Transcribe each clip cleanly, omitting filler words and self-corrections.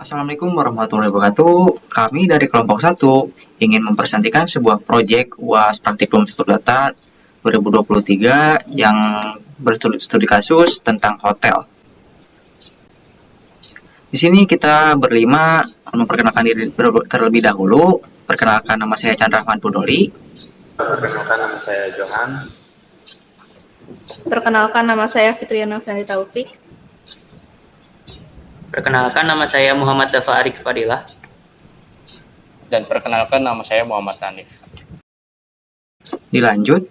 Assalamualaikum warahmatullahi wabarakatuh. Kami dari kelompok 1 ingin mempresentasikan sebuah proyek UAS Praktikum Studi Data 2023 yang berstudi kasus tentang hotel. Di sini kita berlima memperkenalkan diri terlebih dahulu. Perkenalkan, nama saya Chandra Rahman Pudoli. Perkenalkan, nama saya Johan. Perkenalkan, nama saya Fitriana Fendi Taufik. Perkenalkan, nama saya Muhammad Dafa Arik Fadilah. Dan perkenalkan, nama saya Muhammad Hanif. Dilanjut.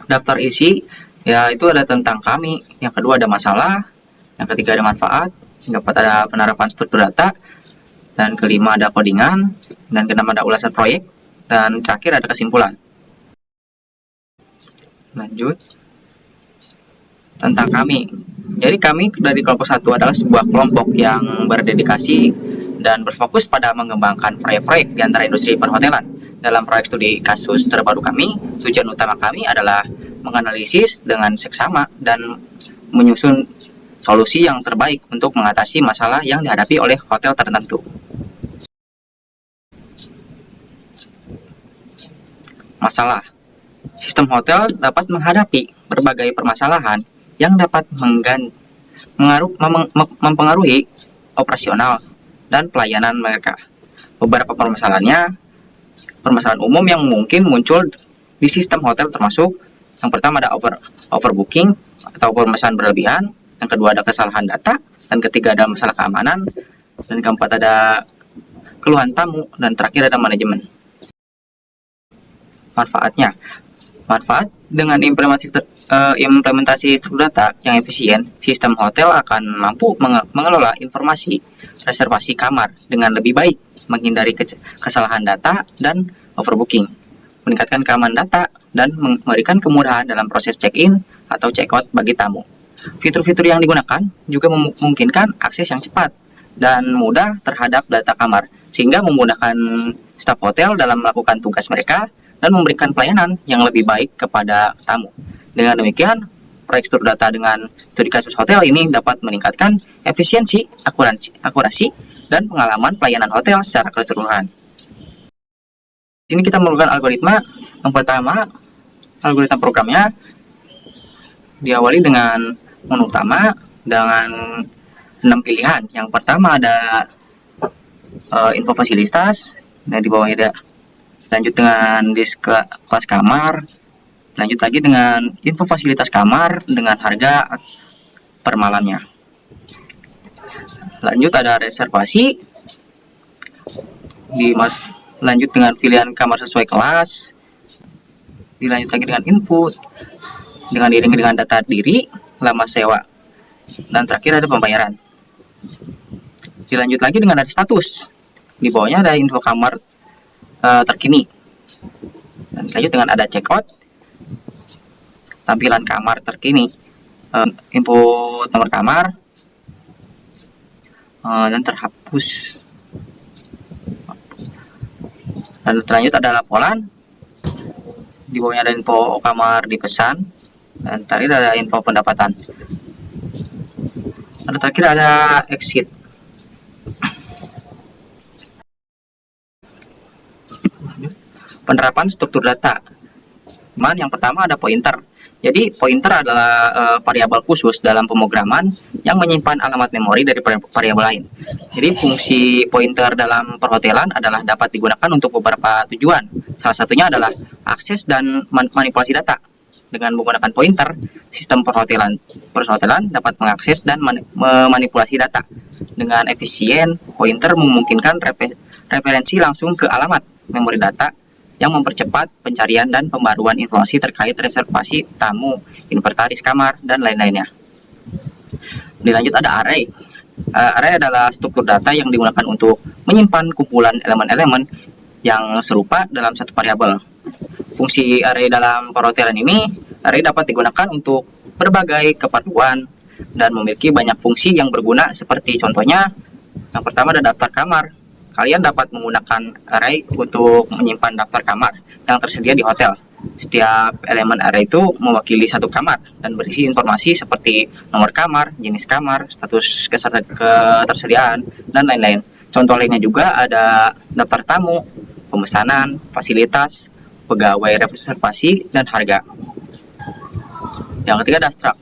Daftar isi, yaitu ada tentang kami. Yang kedua ada masalah. Yang ketiga ada manfaat. Yang keempat ada penerapan struktur data. Dan kelima ada codingan. Dan keenam ada ulasan proyek. Dan terakhir ada kesimpulan. Lanjut. Tentang kami. Jadi kami dari kelompok 1 adalah sebuah kelompok yang berdedikasi dan berfokus pada mengembangkan proyek-proyek di antara industri perhotelan. Dalam proyek studi kasus terbaru kami, tujuan utama kami adalah menganalisis dengan seksama dan menyusun solusi yang terbaik untuk mengatasi masalah yang dihadapi oleh hotel tertentu. Masalah. Sistem hotel dapat menghadapi berbagai permasalahan yang dapat mempengaruhi operasional dan pelayanan mereka. Beberapa permasalahan umum yang mungkin muncul di sistem hotel termasuk yang pertama ada overbooking atau permasalahan berlebihan, yang kedua ada kesalahan data, dan ketiga ada masalah keamanan, dan keempat ada keluhan tamu, dan terakhir ada manajemen. Manfaatnya. Manfaat dengan implementasi struktur data yang efisien, sistem hotel akan mampu mengelola informasi reservasi kamar dengan lebih baik, menghindari kesalahan data dan overbooking, meningkatkan keamanan data, dan memberikan kemudahan dalam proses check-in atau check-out bagi tamu. Fitur-fitur yang digunakan juga memungkinkan akses yang cepat dan mudah terhadap data kamar, sehingga memudahkan staf hotel dalam melakukan tugas mereka dan memberikan pelayanan yang lebih baik kepada tamu. Dengan demikian, proyek studi data dengan studi kasus hotel ini dapat meningkatkan efisiensi, akurasi, dan pengalaman pelayanan hotel secara keseluruhan. Di sini kita melakukan algoritma. Yang pertama, algoritma programnya diawali dengan menu utama dengan 6 pilihan. Yang pertama ada info fasilitas, dan di bawahnya ada lanjut dengan list kelas kamar, lanjut lagi dengan info fasilitas kamar dengan harga per malamnya. Lanjut ada reservasi, lanjut dengan pilihan kamar sesuai kelas, dilanjut lagi dengan input, dengan diiringi dengan data diri, lama sewa, dan terakhir ada pembayaran. Dilanjut lagi dengan ada status, di bawahnya ada info kamar terkini, dan lanjut dengan ada checkout, tampilan kamar terkini, input nomor kamar, dan terhapus, dan lanjut ada laporan, di bawahnya ada info kamar dipesan, dan terakhir ada info pendapatan, dan terakhir ada exit. Penerapan struktur data. Yang pertama ada pointer. Jadi pointer adalah variabel khusus dalam pemrograman yang menyimpan alamat memori dari variabel lain. Jadi fungsi pointer dalam perhotelan adalah dapat digunakan untuk beberapa tujuan. Salah satunya adalah akses dan manipulasi data. Dengan menggunakan pointer, sistem perhotelan dapat mengakses dan memanipulasi data. Dengan efisien, pointer memungkinkan referensi langsung ke alamat memori data yang mempercepat pencarian dan pembaruan informasi terkait reservasi tamu, inventaris kamar, dan lain-lainnya. Dilanjut ada array. Array adalah struktur data yang digunakan untuk menyimpan kumpulan elemen-elemen yang serupa dalam satu variabel. Fungsi array dalam perhotelan ini, array dapat digunakan untuk berbagai keperluan dan memiliki banyak fungsi yang berguna, seperti contohnya, yang pertama ada daftar kamar. Kalian dapat menggunakan array untuk menyimpan daftar kamar yang tersedia di hotel. Setiap elemen array itu mewakili satu kamar dan berisi informasi seperti nomor kamar, jenis kamar, status ketersediaan, dan lain-lain. Contoh lainnya juga ada daftar tamu, pemesanan, fasilitas, pegawai reservasi, dan harga. Yang ketiga ada struct.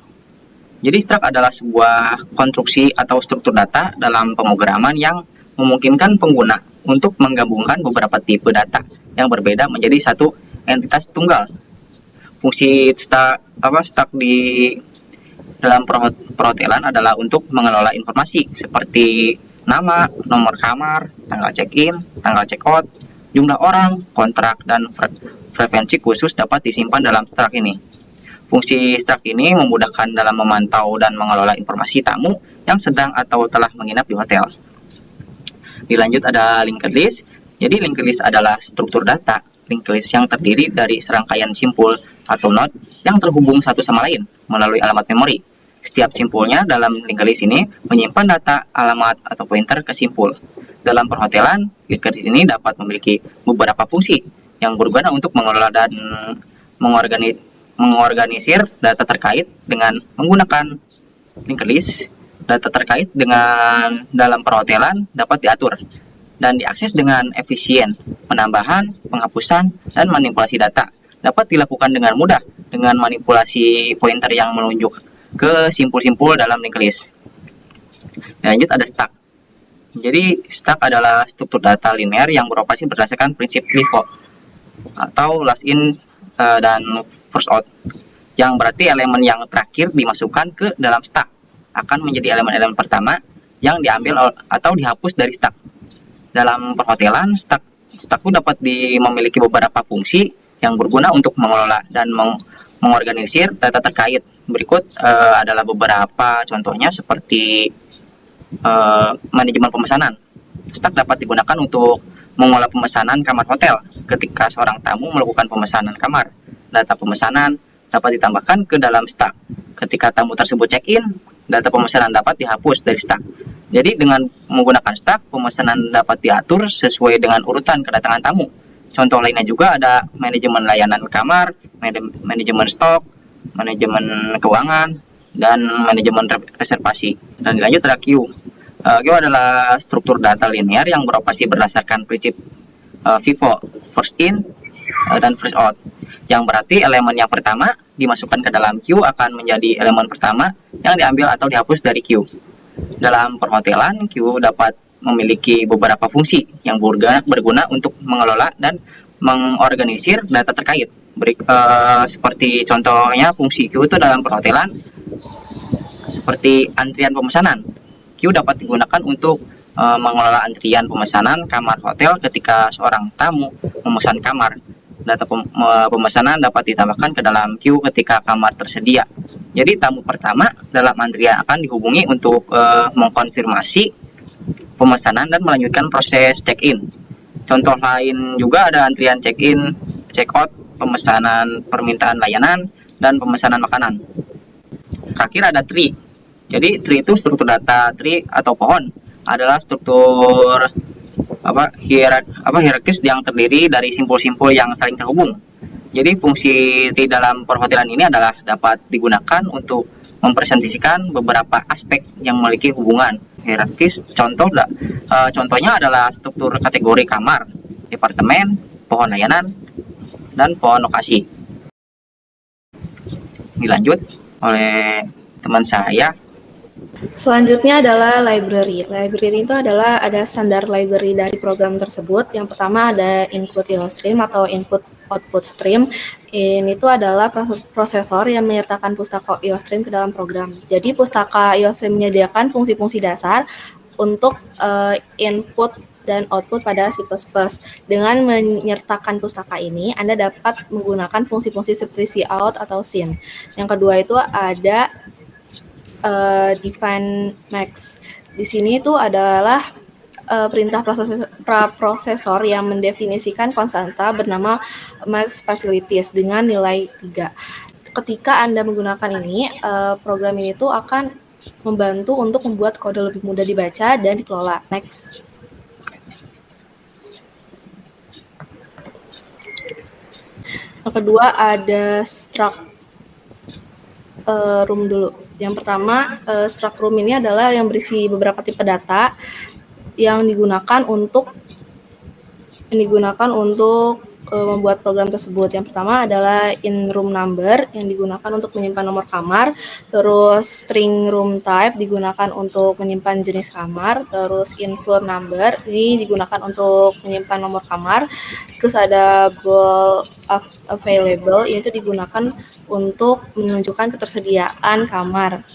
Jadi struct adalah sebuah konstruksi atau struktur data dalam pemrograman yang memungkinkan pengguna untuk menggabungkan beberapa tipe data yang berbeda menjadi satu entitas tunggal. Fungsi struct di dalam perhotelan adalah untuk mengelola informasi seperti nama, nomor kamar, tanggal check-in, tanggal check-out, jumlah orang, kontrak, dan frekuensi khusus dapat disimpan dalam struct ini. Fungsi struct ini memudahkan dalam memantau dan mengelola informasi tamu yang sedang atau telah menginap di hotel. Dilanjut ada linked list. Jadi linked list adalah struktur data linked list yang terdiri dari serangkaian simpul atau node yang terhubung satu sama lain melalui alamat memori. Setiap simpulnya dalam linked list ini menyimpan data, alamat, atau pointer ke simpul. Dalam perhotelan, linked list ini dapat memiliki beberapa fungsi yang berguna untuk mengelola dan mengorganisir data terkait dengan menggunakan linked list. Data terkait dengan dalam perhotelan dapat diatur dan diakses dengan efisien. Penambahan, penghapusan, dan manipulasi data dapat dilakukan dengan mudah dengan manipulasi pointer yang menunjuk ke simpul-simpul dalam linked list. Lanjut ada stack. Jadi stack adalah struktur data linear yang beroperasi berdasarkan prinsip LIFO atau last in dan first out, yang berarti elemen yang terakhir dimasukkan ke dalam stack akan menjadi elemen-elemen pertama yang diambil atau dihapus dari stack. Dalam perhotelan, stack itu dapat memiliki beberapa fungsi yang berguna untuk mengelola dan mengorganisir data terkait. Berikut adalah beberapa contohnya seperti manajemen pemesanan. Stack dapat digunakan untuk mengolah pemesanan kamar hotel. Ketika seorang tamu melakukan pemesanan kamar, data pemesanan dapat ditambahkan ke dalam stack. Ketika tamu tersebut check-in, data pemesanan dapat dihapus dari stack. Jadi dengan menggunakan stack, pemesanan dapat diatur sesuai dengan urutan kedatangan tamu. Contoh lainnya juga ada manajemen layanan kamar, manajemen stok, manajemen keuangan, dan manajemen reservasi. Dan dilanjut ada queue. Queue adalah struktur data linear yang beroperasi berdasarkan prinsip FIFO, first in dan first out, yang berarti elemen yang pertama dimasukkan ke dalam queue akan menjadi elemen pertama yang diambil atau dihapus dari queue. Dalam perhotelan, queue dapat memiliki beberapa fungsi yang berguna untuk mengelola dan mengorganisir data terkait. Seperti contohnya fungsi queue itu dalam perhotelan seperti antrian pemesanan. Queue dapat digunakan untuk mengelola antrian pemesanan kamar hotel ketika seorang tamu memesan kamar. Data pemesanan dapat ditambahkan ke dalam queue ketika kamar tersedia. Jadi tamu pertama dalam antrian akan dihubungi untuk mengkonfirmasi pemesanan dan melanjutkan proses check-in. Contoh lain juga ada antrian check-in, check-out, pemesanan permintaan layanan, dan pemesanan makanan. Terakhir ada tree. Jadi tree itu struktur data. Tree atau pohon adalah struktur hierarkis yang terdiri dari simpul-simpul yang saling terhubung. Jadi fungsi tree dalam perhotelan ini adalah dapat digunakan untuk mempresentasikan beberapa aspek yang memiliki hubungan hierarkis. Contohnya adalah struktur kategori kamar, departemen, pohon layanan, dan pohon lokasi. Dilanjut oleh teman saya. Selanjutnya adalah library. Library itu adalah ada standar library dari program tersebut. Yang pertama ada input IOStream atau input output stream. Ini itu adalah prosesor yang menyertakan pustaka IOStream ke dalam program. Jadi pustaka IOStream menyediakan fungsi-fungsi dasar untuk input dan output pada C++. Dengan menyertakan pustaka ini, Anda dapat menggunakan fungsi-fungsi seperti cout atau sin. Yang kedua itu ada define max. Di sini itu adalah perintah prosesor yang mendefinisikan konstanta bernama max facilities dengan nilai 3. Ketika Anda menggunakan ini, program ini tuh akan membantu untuk membuat kode lebih mudah dibaca dan dikelola. Next. Yang kedua ada struct room dulu. Yang pertama, struct room ini adalah yang berisi beberapa tipe data yang digunakan untuk membuat program tersebut. Yang pertama adalah in room number yang digunakan untuk menyimpan nomor kamar, terus string room type digunakan untuk menyimpan jenis kamar, terus in floor number ini digunakan untuk menyimpan nomor kamar, terus ada ball available ini tuh digunakan untuk menunjukkan ketersediaan kamar.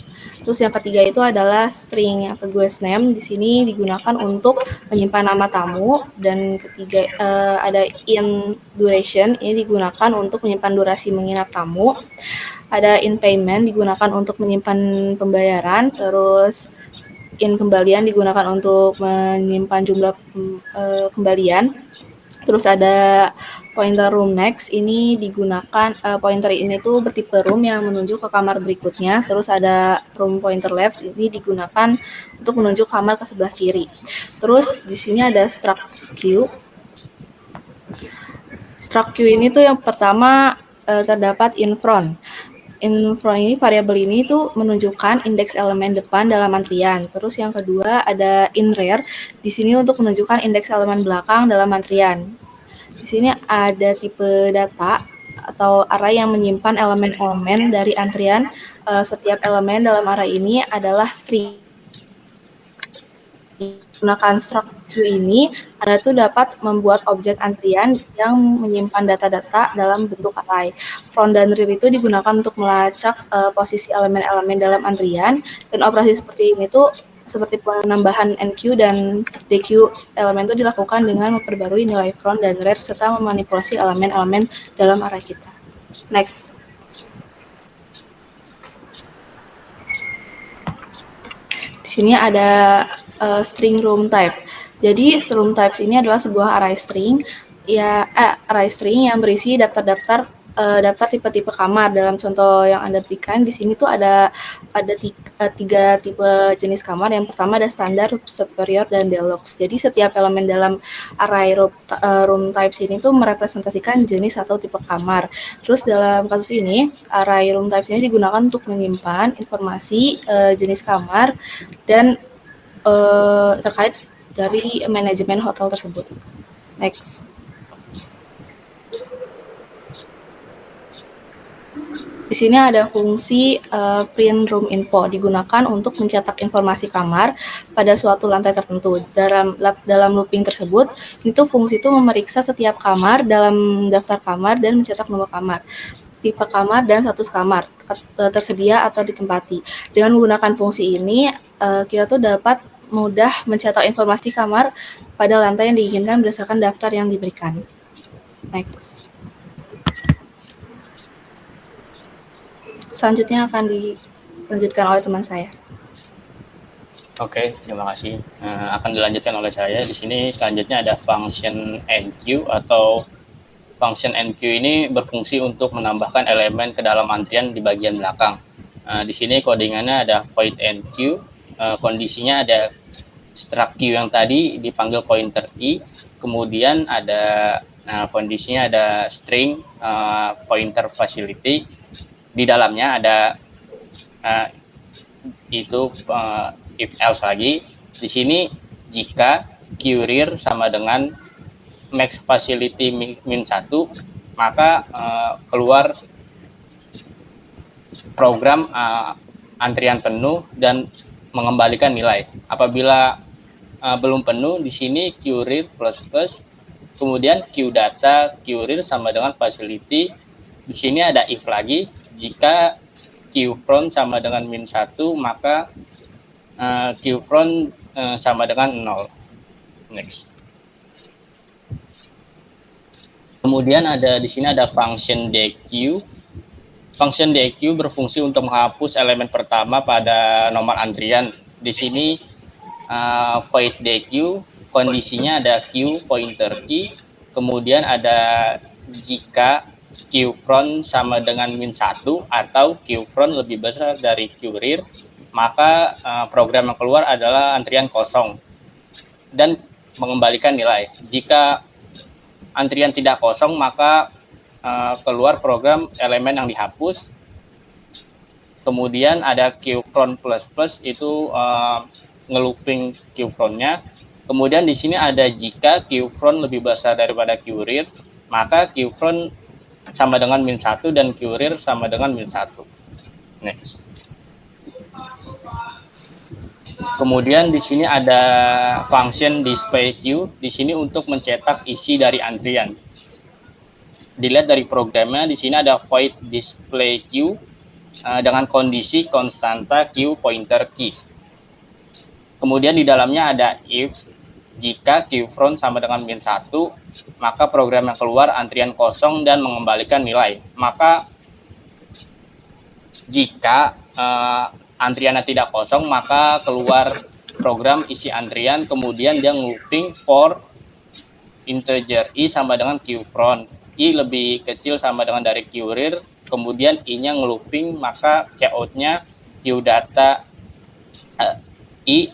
Terus yang ketiga itu adalah string atau guest name, di sini digunakan untuk menyimpan nama tamu, dan ketiga ada in duration, ini digunakan untuk menyimpan durasi menginap tamu. Ada in payment digunakan untuk menyimpan pembayaran, terus in kembalian digunakan untuk menyimpan jumlah kembalian. Terus ada pointer room next, ini digunakan pointer ini tuh bertipe room yang menunjuk ke kamar berikutnya. Terus ada room pointer left, ini digunakan untuk menunjuk kamar ke sebelah kiri. Terus di sini ada struct queue. Struct queue ini tuh yang pertama terdapat in front. In front ini variabel ini tuh menunjukkan indeks elemen depan dalam antrian. Terus yang kedua ada in rear. Di sini untuk menunjukkan indeks elemen belakang dalam antrian. Di sini ada tipe data atau array yang menyimpan elemen-elemen dari antrian. Setiap elemen dalam array ini adalah string. Menggunakan struct queue ini, Anda tuh dapat membuat objek antrian yang menyimpan data-data dalam bentuk array. Front dan rear itu digunakan untuk melacak posisi elemen-elemen dalam antrian, dan operasi seperti ini tuh seperti penambahan NQ dan DQ elemen itu dilakukan dengan memperbarui nilai front dan rear serta memanipulasi elemen-elemen dalam array kita. Next. Di sini ada string room type. Jadi room types ini adalah sebuah array string yang berisi daftar tipe-tipe kamar. Dalam contoh yang Anda berikan di sini tuh ada tiga tipe jenis kamar. Yang pertama ada standar, superior, dan deluxe. Jadi setiap elemen dalam array room types ini tuh merepresentasikan jenis atau tipe kamar. Terus dalam kasus ini array room types ini digunakan untuk menyimpan informasi jenis kamar dan terkait dari manajemen hotel tersebut. Next. Di sini ada fungsi print room info digunakan untuk mencetak informasi kamar pada suatu lantai tertentu. Dalam looping tersebut, itu fungsi itu memeriksa setiap kamar dalam daftar kamar dan mencetak nomor kamar, tipe kamar, dan status kamar tersedia atau ditempati. Dengan menggunakan fungsi ini, kita tuh dapat mudah mencetak informasi kamar pada lantai yang diinginkan berdasarkan daftar yang diberikan. Next. Selanjutnya akan dilanjutkan oleh teman saya. Oke, terima kasih. Akan dilanjutkan oleh saya. Di sini selanjutnya ada function NQ atau function NQ ini berfungsi untuk menambahkan elemen ke dalam antrian di bagian belakang. Di sini codingannya ada void NQ, kondisinya ada struct queue yang tadi dipanggil pointer i, kemudian ada kondisinya ada string pointer facility, di dalamnya ada if else lagi. Di sini jika queue sama dengan max facility min 1, maka keluar program antrian penuh dan mengembalikan nilai. Apabila belum penuh, di sini queue plus kemudian queue data queue sama dengan facility. Di sini ada if lagi, jika queue front sama dengan min 1, maka queue front sama dengan 0. Next. Kemudian di sini ada function DQ. Function DQ berfungsi untuk menghapus elemen pertama pada nomor antrian. Di sini void DQ, kondisinya ada Q pointer key, kemudian ada jika Q front sama dengan min 1 atau Q front lebih besar dari Q rear, maka program yang keluar adalah antrian kosong dan mengembalikan nilai. Jika antrian tidak kosong, maka keluar program elemen yang dihapus. Kemudian ada qfront plus itu ngelooping qfront-nya. Kemudian di sini ada jika qfront lebih besar daripada qread, maka qfront sama dengan -1 dan qread sama dengan -1. Next. Kemudian di sini ada function display queue. Di sini untuk mencetak isi dari antrian. Dilihat dari programnya, di sini ada void display queue dengan kondisi konstanta queue pointer key. Kemudian di dalamnya ada if jika qfront sama dengan -1, maka program yang keluar antrian kosong dan mengembalikan nilai. Maka jika antriannya tidak kosong, maka keluar program isi antrian, kemudian dia looping for integer i sama dengan qfront. I lebih kecil sama dengan dari qread, kemudian i-nya ngelooping, maka cout-nya qdata i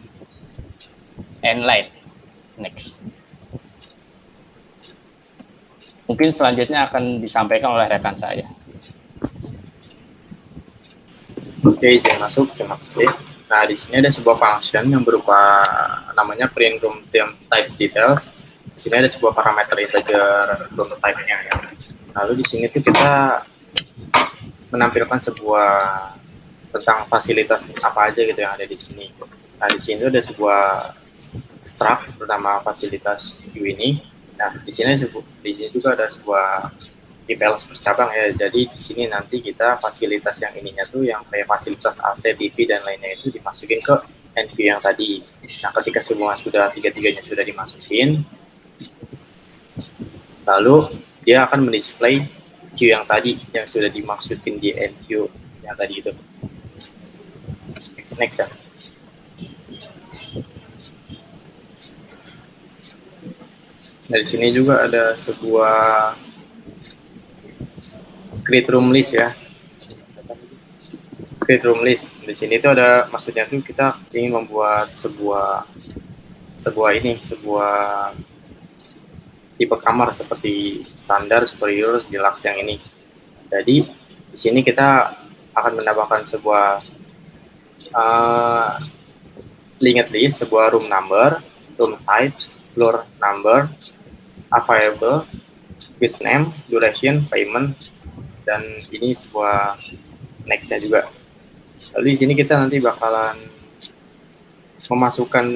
and line. Next. Mungkin selanjutnya akan disampaikan oleh rekan saya. Oke, izin masuk. Terima kasih. Nah, di sini ada sebuah function yang berupa namanya print room types details. Di sini ada sebuah parameter integer room type-nya ya. Lalu di sini tuh kita menampilkan sebuah tentang fasilitas apa aja gitu yang ada di sini. Nah, di sini ada sebuah struct bernama fasilitas queue ini. Nah, di sini juga ada sebuah if else bercabang ya. Jadi di sini nanti kita fasilitas yang ininya tuh yang kayak fasilitas AC, TV dan lainnya itu dimasukin ke NQ yang tadi. Nah, ketika semua sudah tiga-tiganya sudah dimasukin, lalu dia akan mendisplay queue yang tadi yang sudah dimasukin di NQ yang tadi itu. Next ya. Nah, di sini juga ada sebuah create room list ya. Create room list. Di sini itu ada maksudnya tuh kita ingin membuat sebuah tipe kamar seperti standar, superior, deluxe yang ini. Jadi di sini kita akan menambahkan sebuah linked list, sebuah room number, room type, floor number, available, guest name, duration, payment, dan ini sebuah next-nya juga. Lalu di sini kita nanti bakalan memasukkan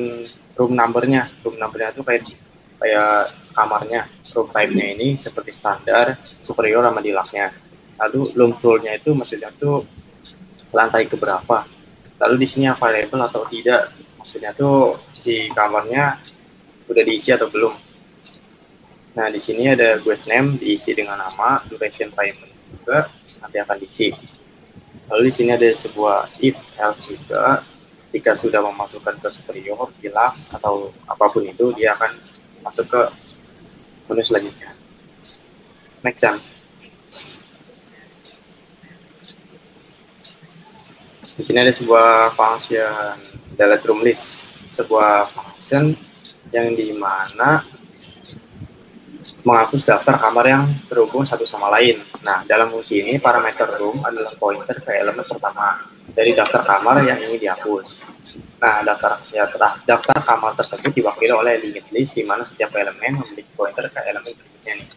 room number-nya. Room number-nya itu kayak kamarnya, room type-nya ini seperti standar, superior sama deluxe-nya. Lalu room floor-nya itu maksudnya tuh lantai keberapa. Lalu di sini available atau tidak, maksudnya tuh si kamarnya udah diisi atau belum. Nah, di sini ada guest name diisi dengan nama, duration payment juga nanti akan diisi. Lalu di sini ada sebuah if else juga. Ketika sudah memasukkan ke superior, deluxe atau apapun itu, dia akan masuk ke menu selanjutnya. Next ya. Di sini ada sebuah function delete room list, sebuah function yang dimana menghapus daftar kamar yang terhubung satu sama lain. Nah, dalam fungsi ini parameter room adalah pointer ke elemen pertama dari daftar kamar yang ingin dihapus. Nah, daftar kamar tersebut diwakili oleh linked list di mana setiap elemen memiliki pointer ke elemen berikutnya nih.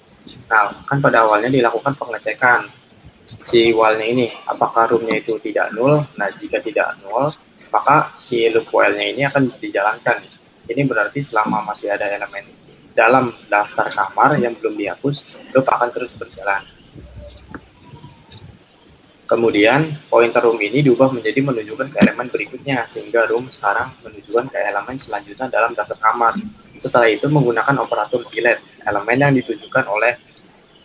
Nah, kan pada awalnya dilakukan pengecekan si while-nya ini, apakah room-nya itu tidak null. Nah, jika tidak null, maka si loop while-nya ini akan dijalankan. Ini berarti selama masih ada elemen dalam daftar kamar yang belum dihapus, loop akan terus berjalan. Kemudian, pointer room ini diubah menjadi menunjukkan ke elemen berikutnya, sehingga room sekarang menunjukkan ke elemen selanjutnya dalam daftar kamar. Setelah itu menggunakan operator delete, elemen yang ditujukan oleh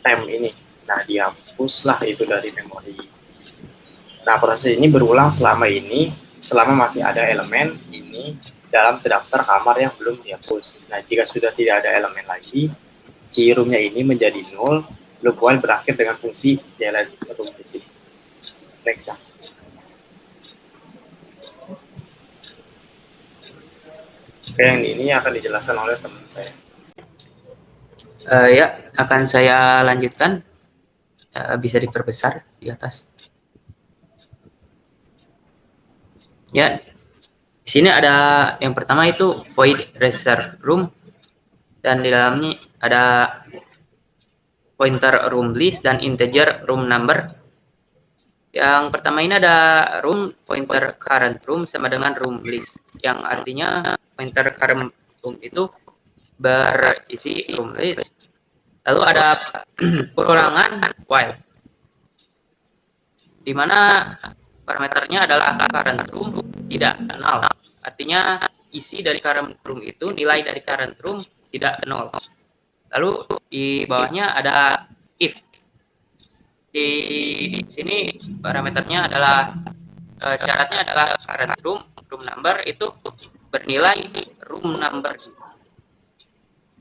temp ini. Nah, dihapuslah itu dari memori. Nah, proses ini berulang selama masih ada elemen ini dalam daftar kamar yang belum dihapus. Nah, jika sudah tidak ada elemen lagi, si room-nya ini menjadi null, loop while berakhir dengan fungsi delete room di sini. Next ya. Oke, yang ini akan dijelaskan oleh teman saya. Ya, akan saya lanjutkan. bisa diperbesar di atas. Ya, di sini ada yang pertama itu void reserve room, dan di dalamnya ada pointer room list dan integer room number. Yang pertama ini ada room pointer current room sama dengan room list, yang artinya pointer current room itu berisi room list. Lalu ada perorangan while, di mana parameternya adalah current room tidak nol. Artinya isi dari current room itu, nilai dari current room tidak nol. Lalu di bawahnya ada if. Di sini parameternya adalah syaratnya adalah current room number itu bernilai room number.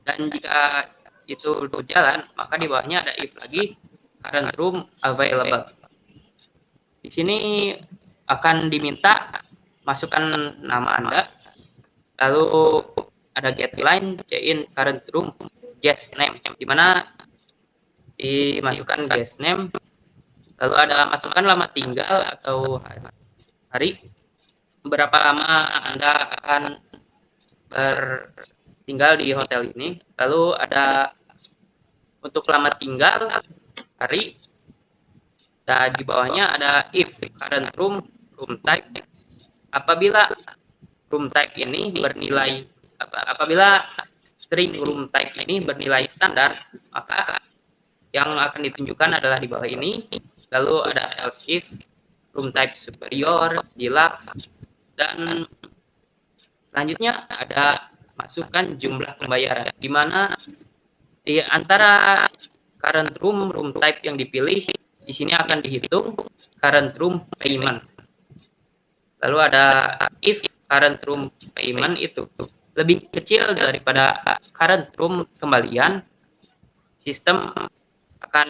Dan jika itu berjalan, maka di bawahnya ada if lagi, current room available. Di sini akan diminta masukkan nama Anda, lalu ada get line, in current room, guest name, di mana dimasukkan guest name, lalu ada masukkan lama tinggal atau hari, berapa lama Anda akan bertinggal di hotel ini, lalu ada untuk lama tinggal hari. Dan di bawahnya ada if current room type. Apabila room type ini bernilai, apabila string room type ini bernilai standar, maka yang akan ditunjukkan adalah di bawah ini. Lalu ada else if room type superior, deluxe, dan selanjutnya ada masukkan jumlah pembayaran, di mana di antara current room type yang dipilih, di sini akan dihitung current room payment. Lalu ada if current room payment itu lebih kecil daripada current room kembalian, sistem akan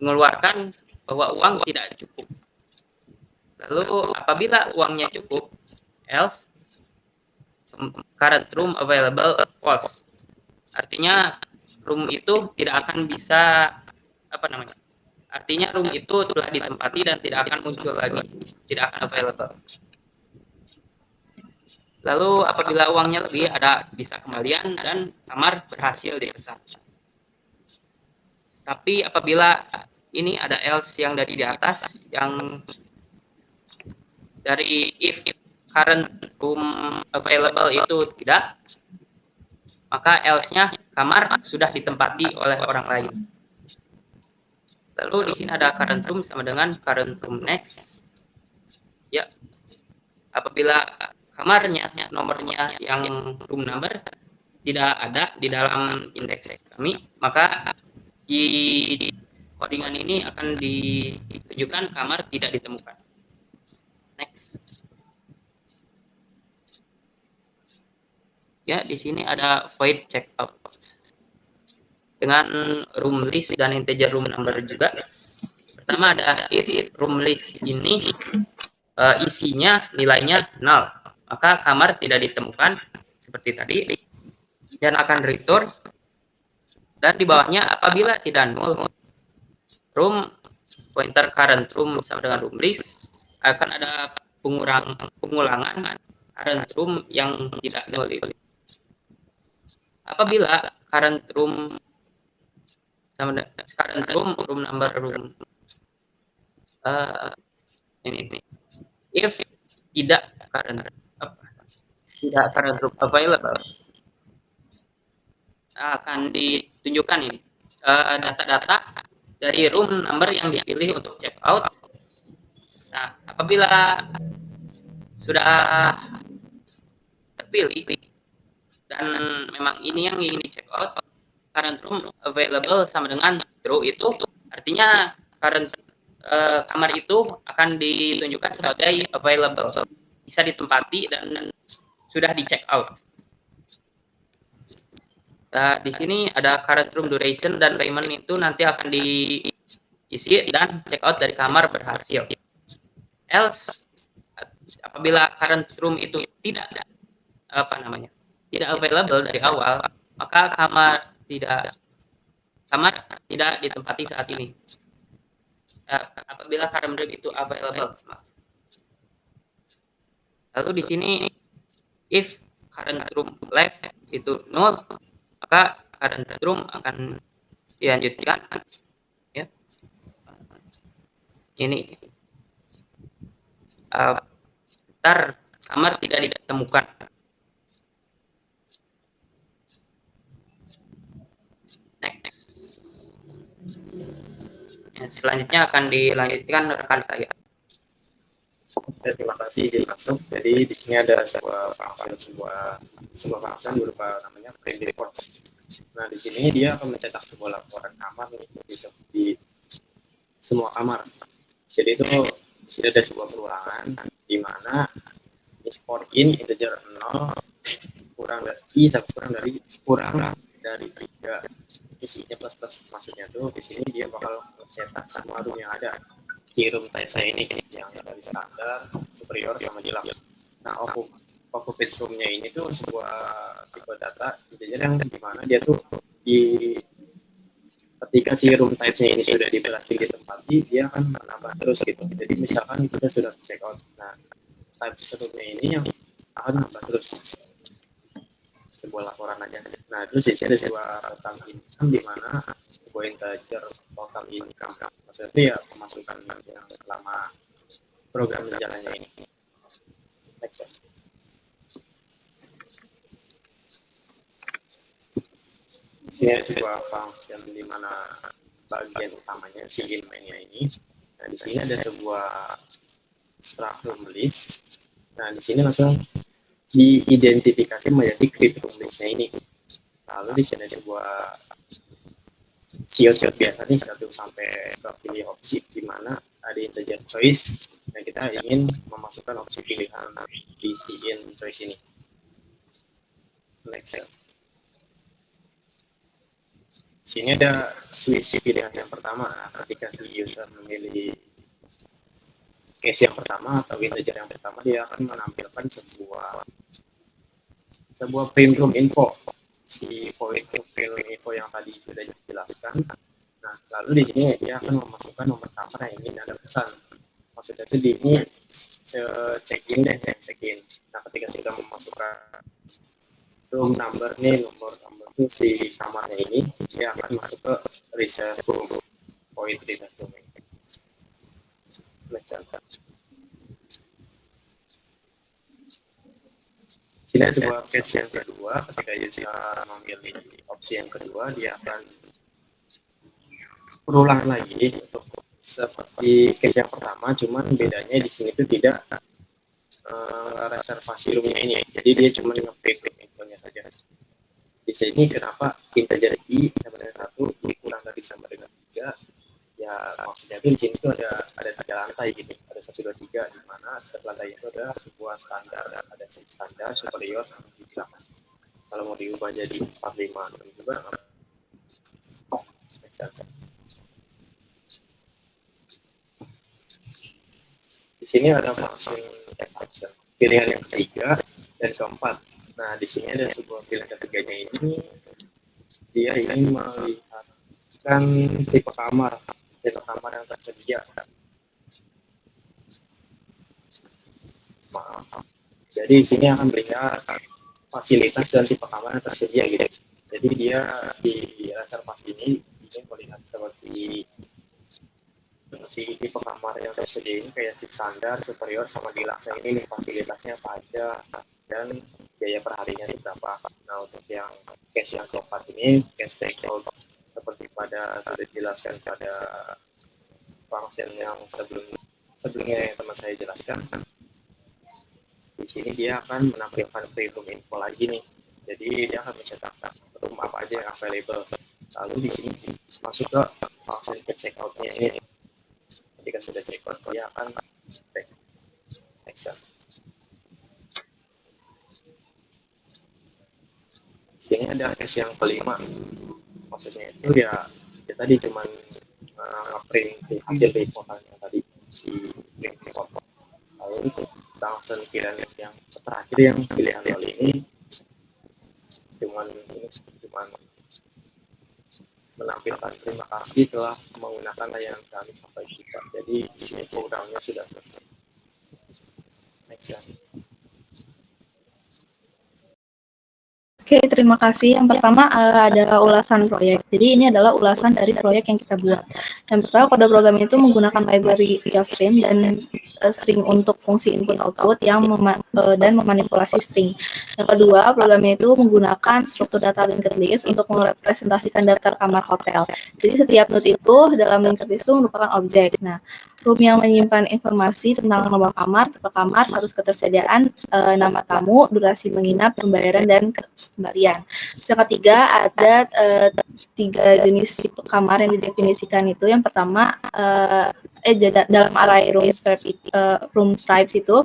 mengeluarkan bahwa uang tidak cukup. Lalu apabila uangnya cukup, else current room available false. Artinya room itu tidak akan bisa artinya room itu telah ditempati dan tidak akan muncul lagi, tidak akan available. Lalu apabila uangnya lebih, ada bisa kembalian dan kamar berhasil dipesan. Tapi apabila ini ada else yang dari di atas, yang dari if current room available itu tidak, maka else-nya kamar sudah ditempati oleh orang lain. Lalu di sini ada current room sama dengan current room next. Ya, apabila kamarnya nomornya yang room number tidak ada di dalam indeks kami, maka di codingan ini akan ditunjukkan kamar tidak ditemukan. Next. Ya, di sini ada void checkout dengan room list dan integer room number juga. Pertama ada if room list ini isinya nilainya 0, maka kamar tidak ditemukan seperti tadi dan akan return. Dan di bawahnya apabila tidak null, room pointer current room sama dengan room list, akan ada pengulangan current room yang tidak null itu. Apabila current room sama current room number room ini if tidak current room available, akan ditunjukkan ini data-data dari room number yang dipilih untuk check out. Nah, apabila sudah terpilih dan memang ini yang ingin di check out, current room available sama dengan true, itu artinya current kamar itu akan ditunjukkan sebagai available, bisa ditempati dan sudah di check out. Di sini ada current room duration dan payment itu nanti akan diisi dan check out dari kamar berhasil. Else apabila current room itu tidak tidak available dari awal, maka kamar tidak kamar tidak ditempati saat ini. Apabila current room itu available. Lalu di sini if current room left itu 0, maka current room akan dilanjutkan ya. Ini ntar kamar tidak ditemukan. Next. Selanjutnya akan dilanjutkan rekan saya. Oke, terima kasih izin masuk. Jadi di sini ada sebuah function berupa namanya print reports. Nah, di sini dia akan mencetak sebuah laporan kamar nih di semua kamar. Jadi itu di sini ada sebuah perulangan di mana for in integer 0 kurang dari 3. Isinya plus maksudnya tuh di sini dia bakal mencetak semua room yang ada di room type saya ini yang dari standar, superior sama deluxe. Nah, occupants room-nya ini tuh sebuah tipe data integer yang dimana dia tuh ketika si room type-nya ini sudah berhasil ditempati, dia akan menambah terus gitu. Jadi misalkan kita sudah check out, nah type room-nya ini yang akan menambah terus sebuah laporan aja. Nah, terus di sini ada sebuah total income di mana sebuah integer total income. Maksudnya itu ya pemasukan yang selama program berjalannya ini. Next. Di sini ada sebuah function di mana bagian utamanya si in-mainnya ini. Nah, di sini ada sebuah struct room list. Nah, di sini langsung diidentifikasi menjadi create room list-nya ini. Lalu di sini ada sebuah siot biasa nih 1 sampai pilih opsi di mana ada integer choice dan kita ingin memasukkan opsi pilihan di si in choice ini. Next. Sini ada switch pilihan yang pertama. Ketika si user memilih case yang pertama atau integer yang pertama, dia akan menampilkan sebuah print room info. Si print room info yang tadi sudah dijelaskan. Nah, lalu di sini dia akan memasukkan nomor kamar yang ingin Anda pesan. Maksudnya itu di ini check-in deh, check-in. Nah, ketika sudah memasukkan room number nih, nomor itu si kamarnya ini, dia akan masuk ke reserve room, point reserve room ini. Sini ada sebuah case yang kedua. Ketika user memilih opsi yang kedua, dia akan berulang lagi untuk seperti case yang pertama, cuman bedanya di sini itu tidak reservasi roomnya ini. Jadi dia cuma nge-pick infonya saja. Di sini kenapa integer i sama dengan 1 dikurang dari sama dengan 3? Ya maksudnya itu di sini tuh ada 3 lantai gitu. Ada 1, 2, 3 di mana setiap lantai itu ada sebuah standar, ada standar, superior, sama deluxe. Kalau mau diubah jadi 4, 5, 6 juga. Di sini ada function pilihan yang ketiga dan keempat. Nah, di sini ada sebuah pilihan ketiganya ini, dia ingin melihatkan tipe kamar yang tersedia. Maaf. Jadi di sini akan melihat fasilitas dan tipe kamar yang tersedia gitu. Jadi dia di reservasi ini ingin melihat seperti tipe kamar yang tersedia ini kayak si standar, superior, sama deluxe ini nih fasilitasnya apa aja dan biaya perharinya itu berapa. Nah, untuk yang case yang keempat ini, case take out seperti pada sudah dijelaskan pada function yang sebelumnya yang teman saya jelaskan. Di sini dia akan menampilkan free room info lagi nih. Jadi dia akan mencetak room apa aja yang available. Lalu di sini masuk ke function ke checkout-nya ini. Ketika sudah check out, dia akan check Excel. Sini ada case yang kelima. Maksudnya itu ya tadi cuma print hasil reportannya tadi si print report. Lalu untuk langsung pilihan yang terakhir yang pilihan kali ini cuman menampilkan terima kasih telah menggunakan layanan kami sampai kita. Jadi di sini programnya sudah selesai. Next ya. Oke, terima kasih. Yang pertama ada ulasan proyek. Jadi ini adalah ulasan dari proyek yang kita buat. Yang pertama, kode program itu menggunakan library IOStream dan string untuk fungsi input-output yang dan memanipulasi string. Yang kedua, programnya itu menggunakan struktur data linked list untuk merepresentasikan daftar kamar hotel. Jadi setiap node itu dalam linked list itu merupakan objek. Nah, room yang menyimpan informasi tentang nomor kamar, tipe kamar, status ketersediaan, nama tamu, durasi menginap, pembayaran, dan kembalian. Terus yang ketiga ada 3 jenis tipe kamar yang didefinisikan itu. Yang pertama dalam array room types itu,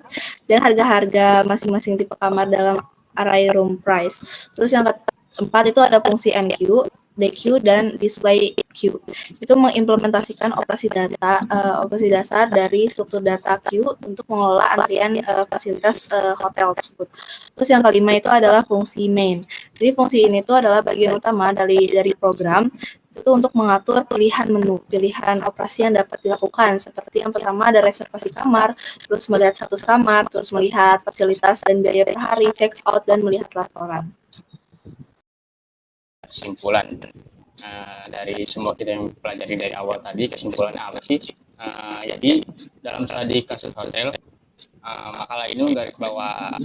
dan harga-harga masing-masing tipe kamar dalam array room price. Terus yang keempat itu ada fungsi NQ, DQ, dan display queue. Itu mengimplementasikan operasi dasar dari struktur data queue untuk mengelola antrian fasilitas hotel tersebut. Terus yang kelima itu adalah fungsi main. Jadi fungsi ini itu adalah bagian utama dari program itu untuk mengatur pilihan menu, pilihan operasi yang dapat dilakukan. Seperti yang pertama ada reservasi kamar, terus melihat status kamar, terus melihat fasilitas dan biaya per hari, check out, dan melihat laporan. Kesimpulan dari semua kita yang pelajari dari awal tadi, kesimpulannya apa sih? Jadi dalam studi kasus hotel, makalah ini menggarisbawah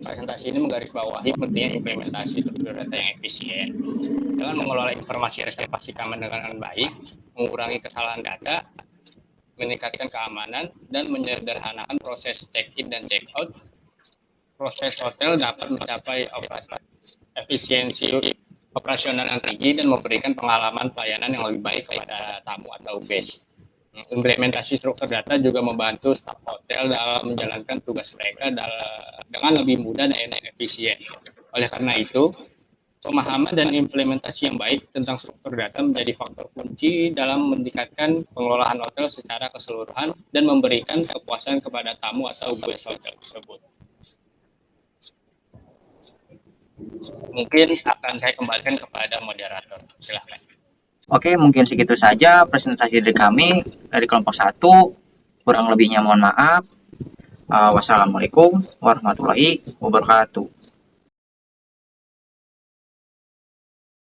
presentasi ini menggarisbawahi pentingnya implementasi struktur data yang efisien dengan mengelola informasi reservasi kamar dengan baik, mengurangi kesalahan data, meningkatkan keamanan, dan menyederhanakan proses check-in dan check-out. Proses hotel dapat mencapai efisiensi operasional yang tinggi dan memberikan pengalaman pelayanan yang lebih baik kepada tamu atau guest. Implementasi struktur data juga membantu staf hotel dalam menjalankan tugas mereka dengan lebih mudah dan efisien. Oleh karena itu, pemahaman dan implementasi yang baik tentang struktur data menjadi faktor kunci dalam meningkatkan pengelolaan hotel secara keseluruhan dan memberikan kepuasan kepada tamu atau guest hotel tersebut. Mungkin akan saya kembalikan kepada moderator. Silakan. Oke, mungkin segitu saja presentasi dari kami dari kelompok 1. Kurang lebihnya mohon maaf. Wassalamualaikum warahmatullahi wabarakatuh.